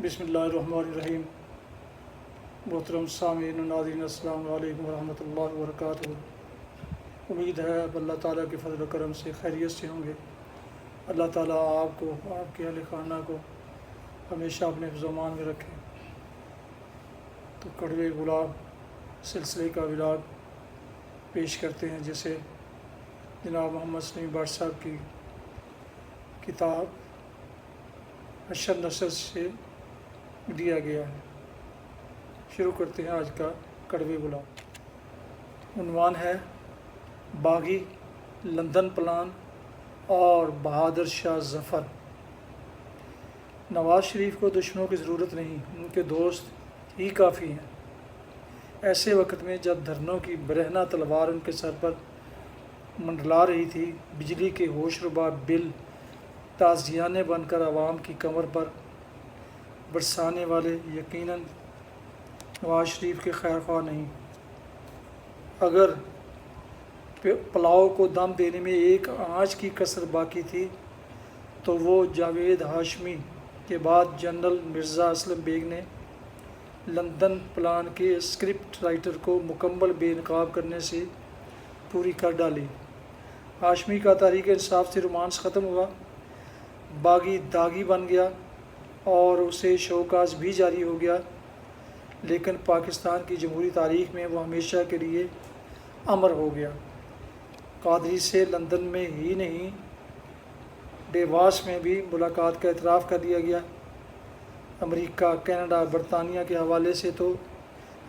بسم اللہ الرحمن الرحیم۔ محترم سامعین و ناظرین، السلام علیکم ورحمۃ اللہ وبرکاتہ۔ امید ہے اب اللہ تعالیٰ کے فضل و کرم سے خیریت سے ہوں گے۔ اللہ تعالیٰ آپ کو، آپ کے اہل خانہ کو ہمیشہ اپنے حفظ و امان میں رکھے۔ تو کڑوے گلاب سلسلے کا ولاگ پیش کرتے ہیں، جسے جناب محمد سلیم بٹ صاحب کی کتاب اشر نثر سے دیا گیا ہے۔ شروع کرتے ہیں آج کا کڑوے گلاب۔ عنوان ہے باغی، لندن پلان اور بہادر شاہ ظفر۔ نواز شریف کو دشمنوں کی ضرورت نہیں، ان کے دوست ہی کافی ہیں۔ ایسے وقت میں جب دھرنوں کی برہنہ تلوار ان کے سر پر منڈلا رہی تھی، بجلی کے ہوش ربا بل تازیانے بن کر عوام کی کمر پر برسانے والے یقیناً نواز شریف کے خیر خواہ نہیں۔ اگر پلاؤ کو دم دینے میں ایک آنچ کی کسر باقی تھی تو وہ جاوید ہاشمی کے بعد جنرل مرزا اسلم بیگ نے لندن پلان کے اسکرپٹ رائٹر کو مکمل بے نقاب کرنے سے پوری کر ڈالی۔ ہاشمی کا تحریک انصاف سے رومانس ختم ہوا، باغی داغی بن گیا اور اسے شوکاز بھی جاری ہو گیا، لیکن پاکستان کی جمہوری تاریخ میں وہ ہمیشہ کے لیے امر ہو گیا۔ قادری سے لندن میں ہی نہیں، ڈیواس میں بھی ملاقات کا اعتراف کر لیا گیا۔ امریکہ، کینیڈا، برطانیہ کے حوالے سے تو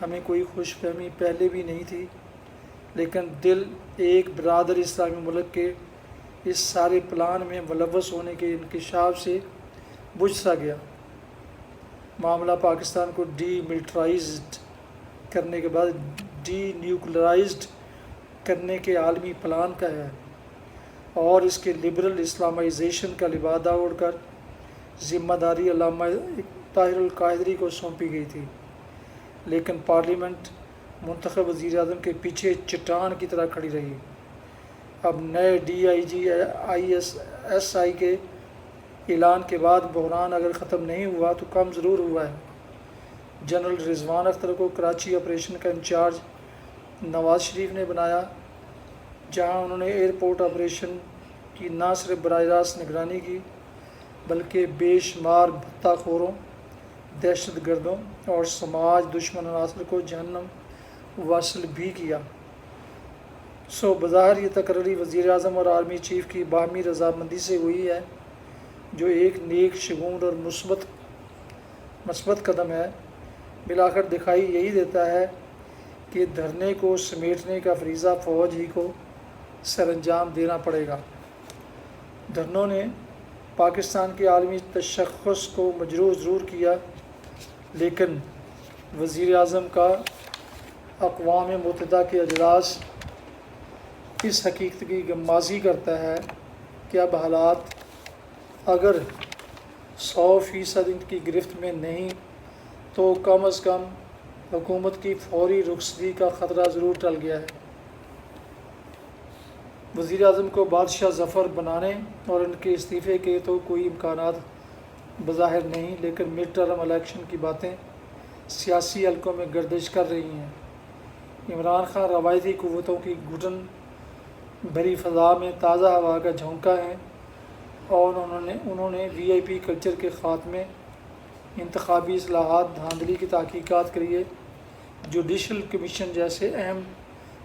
ہمیں کوئی خوش فہمی پہلے بھی نہیں تھی، لیکن دل ایک برادر اسلامی ملک کے اس سارے پلان میں ملوث ہونے کے انکشاف سے بجھ سا گیا۔ معاملہ پاکستان کو ڈی ملٹرائزڈ کرنے کے بعد ڈی نیوکلرائزڈ کرنے کے عالمی پلان کا ہے، اور اس کے لبرل اسلامائزیشن کا لبادہ اوڑھ کر ذمہ داری علامہ طاہر القادری کو سونپی گئی تھی، لیکن پارلیمنٹ منتخب وزیر اعظم کے پیچھے چٹان کی طرح کھڑی رہی۔ اب نئے D I G I S I کے اعلان کے بعد بحران اگر ختم نہیں ہوا تو کم ضرور ہوا ہے۔ جنرل رضوان اختر کو کراچی آپریشن کا انچارج نواز شریف نے بنایا، جہاں انہوں نے ایئرپورٹ آپریشن کی نہ صرف براہ راست نگرانی کی بلکہ بے شمار بھتہ خوروں، دہشت گردوں اور سماج دشمن عناصر کو جہنم واصل بھی کیا۔ سو بظاہر یہ تقرری وزیر اعظم اور آرمی چیف کی باہمی رضامندی سے ہوئی ہے، جو ایک نیک شگون اور مثبت قدم ہے۔ بالآخر دکھائی یہی دیتا ہے کہ دھرنے کو سمیٹنے کا فریضہ فوج ہی کو سر انجام دینا پڑے گا۔ دھرنوں نے پاکستان کے عالمی تشخص کو مجروح ضرور کیا، لیکن وزیر اعظم کا اقوام متحدہ کے اجلاس اس حقیقت کی غمازی کرتا ہے کہ اب حالات اگر 100% ان کی گرفت میں نہیں تو کم از کم حکومت کی فوری رخصتی کا خطرہ ضرور ٹل گیا ہے۔ وزیر اعظم کو بادشاہ ظفر بنانے اور ان کے استعفے کے تو کوئی امکانات بظاہر نہیں، لیکن مڈ ٹرم الیکشن کی باتیں سیاسی حلقوں میں گردش کر رہی ہیں۔ عمران خان روایتی قوتوں کی گھٹن بھری فضا میں تازہ ہوا کا جھونکا ہیں، اور انہوں نے وی آئی پی کلچر کے خاتمے، انتخابی اصلاحات، دھاندلی کی تحقیقات کے لیے جوڈیشل کمیشن جیسے اہم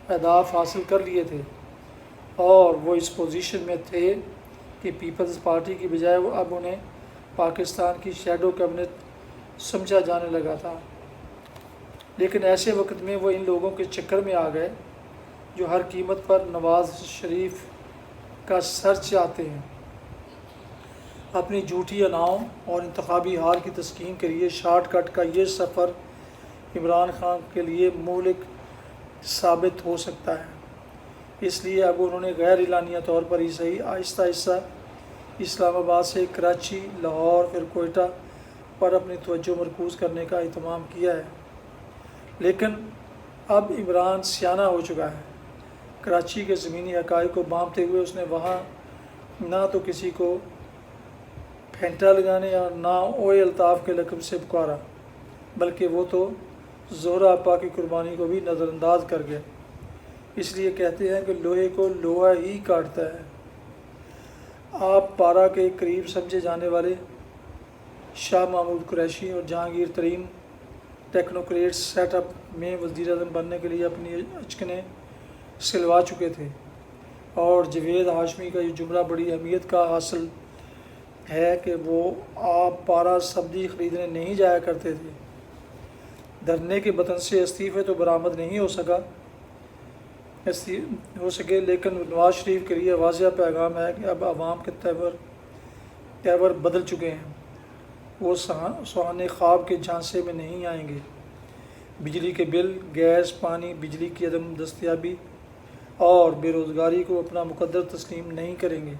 اہداف حاصل کر لیے تھے، اور وہ اس پوزیشن میں تھے کہ پیپلز پارٹی کی بجائے اب انہیں پاکستان کی شیڈو کیبنٹ سمجھا جانے لگا تھا۔ لیکن ایسے وقت میں وہ ان لوگوں کے چکر میں آ گئے جو ہر قیمت پر نواز شریف کا سر چاہتے ہیں۔ اپنی جھوٹی اناؤں اور انتخابی ہار کی تسکین کے لیے شارٹ کٹ کا یہ سفر عمران خان کے لیے مہلک ثابت ہو سکتا ہے۔ اس لیے اب انہوں نے غیر اعلانیہ طور پر ہی صحیح آہستہ آہستہ اسلام آباد سے کراچی، لاہور، پھر کوئٹہ پر اپنی توجہ مرکوز کرنے کا اہتمام کیا ہے۔ لیکن اب عمران سیانہ ہو چکا ہے۔ کراچی کے زمینی حقائق کو بانپتے ہوئے اس نے وہاں نہ تو کسی کو گھنٹہ لگانے اور نہ اوے الطاف کے لقب سے پکارا، بلکہ وہ تو زہرہ آپا کی قربانی کو بھی نظر انداز کر گیا۔ اس لیے کہتے ہیں کہ لوہے کو لوہا ہی کاٹتا ہے۔ آپ پارا کے قریب سمجھے جانے والے شاہ محمود قریشی اور جہانگیر ترین ٹیکنوکریٹ سیٹ اپ میں وزیر اعظم بننے کے لیے اپنی اچکنیں سلوا چکے تھے، اور جاوید ہاشمی کا یہ جملہ بڑی اہمیت کا حاصل ہے کہ وہ آپ پارا سبزی خریدنے نہیں جایا کرتے تھے۔ دھرنے کے بطن سے استعفے تو برآمد نہیں ہو سکے، لیکن نواز شریف کے لیے واضح پیغام ہے کہ اب عوام کے تیور بدل چکے ہیں۔ وہ سہانے خواب کے جھانسے میں نہیں آئیں گے۔ بجلی کے بل، گیس، پانی، بجلی کی عدم دستیابی اور بے روزگاری کو اپنا مقدر تسلیم نہیں کریں گے،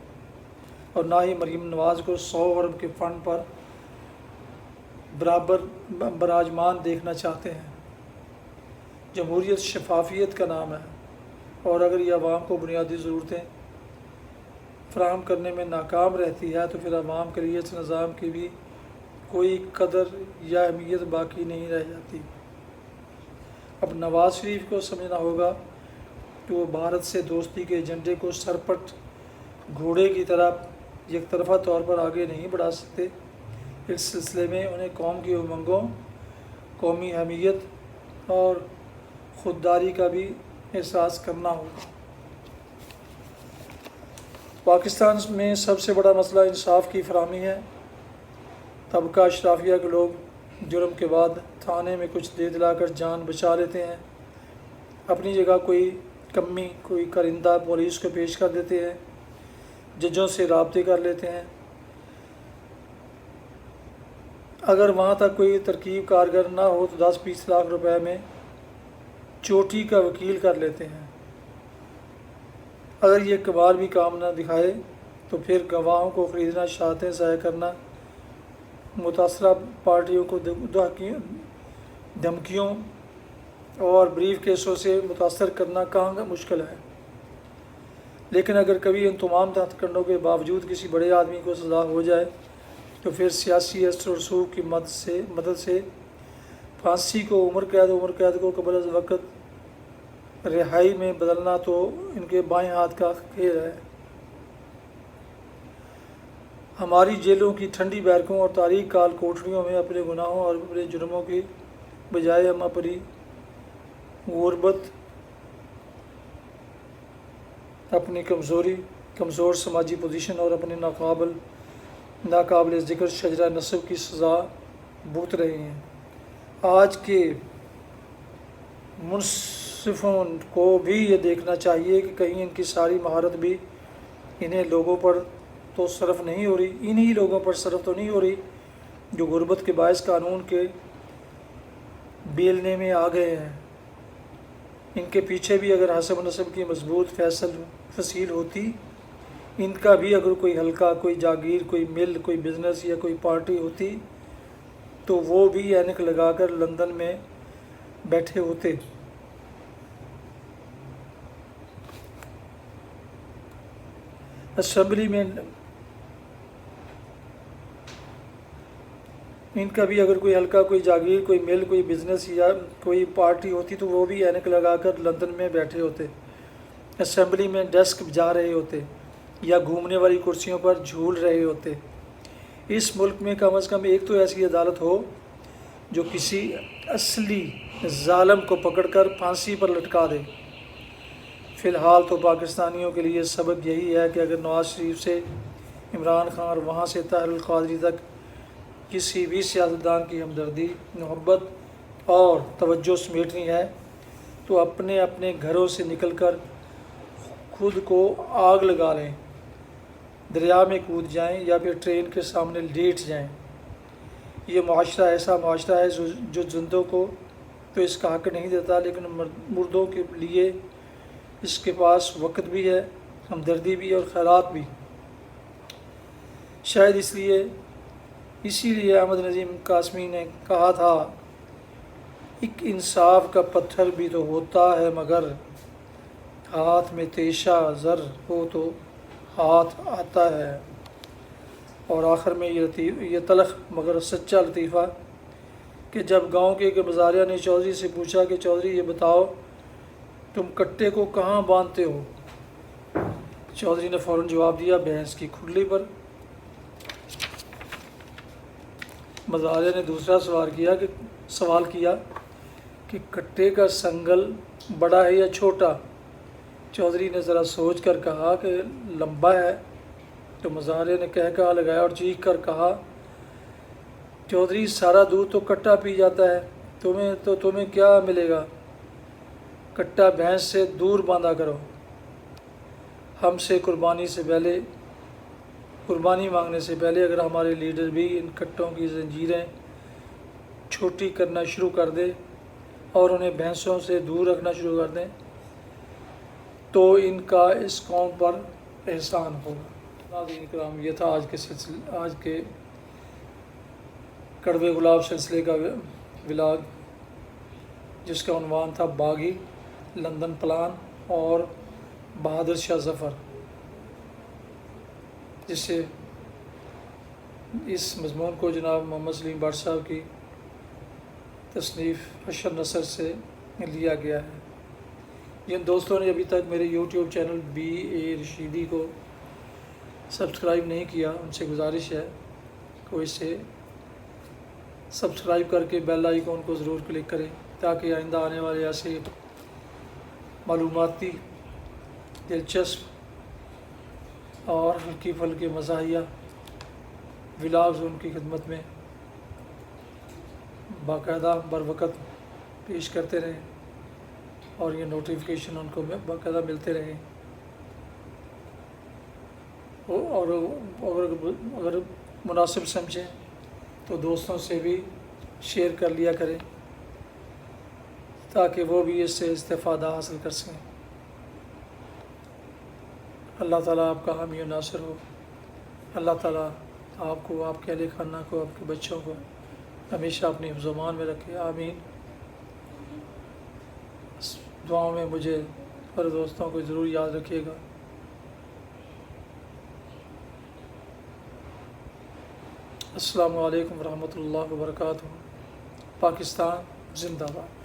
اور نہ ہی مریم نواز کو 100 ارب کے فنڈ پر برابر براجمان دیکھنا چاہتے ہیں۔ جمہوریت شفافیت کا نام ہے، اور اگر یہ عوام کو بنیادی ضرورتیں فراہم کرنے میں ناکام رہتی ہے تو پھر عوام کے لیے اس نظام کی بھی کوئی قدر یا اہمیت باقی نہیں رہ جاتی۔ اب نواز شریف کو سمجھنا ہوگا کہ وہ بھارت سے دوستی کے ایجنڈے کو سرپٹ گھوڑے کی طرح یک طرفہ طور پر آگے نہیں بڑھا سکتے۔ اس سلسلے میں انہیں قوم کی امنگوں، قومی حمیت اور خودداری کا بھی احساس کرنا ہوگا۔ پاکستان میں سب سے بڑا مسئلہ انصاف کی فراہمی ہے۔ طبقہ اشرافیہ کے لوگ جرم کے بعد تھانے میں کچھ دے دلا کر جان بچا لیتے ہیں، اپنی جگہ کوئی کمی، کوئی کرندہ پولیس کو پیش کر دیتے ہیں، ججوں سے رابطے کر لیتے ہیں، اگر وہاں تک کوئی ترکیب کارگر نہ ہو تو 10-20 لاکھ روپے میں چوٹی کا وکیل کر لیتے ہیں۔ اگر یہ کمال بھی کام نہ دکھائے تو پھر گواہوں کو خریدنا، شہادتیں ضائع کرنا، متاثرہ پارٹیوں کو دھمکیوں اور بریف کیسوں سے متاثر کرنا کہاں مشکل ہے۔ لیکن اگر کبھی ان تمام ہتھ کنڈوں کے باوجود کسی بڑے آدمی کو سزا ہو جائے تو پھر سیاسی اثر و رسوخ کی مدد سے پھانسی کو عمر قید کو قبل از وقت رہائی میں بدلنا تو ان کے بائیں ہاتھ کا کھیل ہے۔ ہماری جیلوں کی ٹھنڈی بیرکوں اور تاریک کال کوٹڑیوں میں اپنے گناہوں اور اپنے جرموں کی بجائے ہم اپنی غربت، اپنی کمزور سماجی پوزیشن اور اپنے ناقابل ذکر شجرہ نسب کی سزا بھگت رہے ہیں۔ آج کے منصفوں کو بھی یہ دیکھنا چاہیے کہ کہیں ان کی ساری مہارت بھی انہی لوگوں پر تو صرف نہیں ہو رہی جو غربت کے باعث قانون کے بیلنے میں آ گئے ہیں۔ ان کے پیچھے بھی اگر حسب نسب کی مضبوط فصیل ہوتی، ان کا بھی اگر کوئی حلقہ، کوئی جاگیر، کوئی مل، کوئی بزنس یا کوئی پارٹی ہوتی تو وہ بھی اینک لگا کر لندن میں بیٹھے ہوتے۔ اسمبلی میں ان کا بھی اگر کوئی حلقہ، کوئی جاگیر، کوئی مل، کوئی بزنس یا کوئی پارٹی ہوتی تو وہ بھی اینک لگا کر لندن میں بیٹھے ہوتے، اسمبلی میں ڈیسک بجا رہے ہوتے یا گھومنے والی کرسیوں پر جھول رہے ہوتے۔ اس ملک میں کم از کم ایک تو ایسی عدالت ہو جو کسی اصلی ظالم کو پکڑ کر پھانسی پر لٹکا دے۔ فی الحال تو پاکستانیوں کے لیے سبق یہی ہے کہ اگر نواز شریف سے عمران خان اور وہاں سے طاہر القادری تک کسی بھی سیاستدان کی ہمدردی، محبت اور توجہ سمیٹنی ہے تو اپنے اپنے گھروں سے نکل کر خود کو آگ لگا لیں، دریا میں کود جائیں یا پھر ٹرین کے سامنے لیٹ جائیں۔ یہ معاشرہ ایسا معاشرہ ہے جو زندوں کو تو اس کا حق نہیں دیتا، لیکن مردوں کے لیے اس کے پاس وقت بھی ہے، ہمدردی بھی اور خیرات بھی۔ شاید اسی لیے احمد نظیم قاسمی نے کہا تھا، ایک انصاف کا پتھر بھی تو ہوتا ہے مگر ہاتھ میں تیشہ زر ہو تو ہاتھ آتا ہے۔ اور آخر میں یہ تلخ مگر سچا لطیفہ کہ جب گاؤں کے ایک مزاریہ نے چودھری سے پوچھا کہ چودھری یہ بتاؤ تم کٹے کو کہاں باندھتے ہو؟ چودھری نے فوراً جواب دیا بھینس کی کھرلی پر۔ مزاریہ نے دوسرا سوال کیا کہ کٹے کا سنگل بڑا ہے یا چھوٹا؟ چودھری نے ذرا سوچ کر کہا کہ لمبا ہے۔ تو مزاریہ نے کہا لگایا اور چیخ کر کہا چودھری سارا دودھ تو کٹا پی جاتا ہے، تمہیں کیا ملے گا؟ کٹا بھینس سے دور باندھا کرو۔ ہم سے قربانی مانگنے سے پہلے اگر ہمارے لیڈر بھی ان کٹوں کی زنجیریں چھوٹی کرنا شروع کر دے اور انہیں بھینسوں سے دور رکھنا شروع کر دیں تو ان کا اس قوم پر احسان ہوگا۔ ناظرین کرام، یہ تھا آج کے کڑوے گلاب سلسلے کا ولاگ، جس کا عنوان تھا باغی، لندن پلان اور بہادر شاہ ظفر، جس سے اس مضمون کو جناب محمد سلیم بٹ صاحب کی تصنیف اشر نثر سے لیا گیا ہے۔ جن دوستوں نے ابھی تک میرے یوٹیوب چینل BA رشیدی کو سبسکرائب نہیں کیا، ان سے گزارش ہے کہ وہ اسے سبسکرائب کر کے بیل آئیکن کو ضرور کلک کریں تاکہ آئندہ آنے والے ایسے معلوماتی، دلچسپ اور ہلکی پھلکی مزاحیہ ولاگز ان کی خدمت میں باقاعدہ بروقت پیش کرتے رہیں اور یہ نوٹیفیکیشن ان کو باقاعدہ ملتے رہیں، اور اگر مناسب سمجھیں تو دوستوں سے بھی شیئر کر لیا کریں تاکہ وہ بھی اس سے استفادہ حاصل کر سکیں۔ اللہ تعالیٰ آپ کا حامی و ناصر ہو۔ اللہ تعالیٰ آپ کو، آپ کے اہل خانہ کو، آپ کے بچوں کو ہمیشہ اپنی حفظ و امان میں رکھے، آمین۔ دعاؤں میں مجھے اور دوستوں کو ضرور یاد رکھیے گا۔ السلام علیکم ورحمۃ اللہ وبرکاتہ۔ پاکستان زندہ باد۔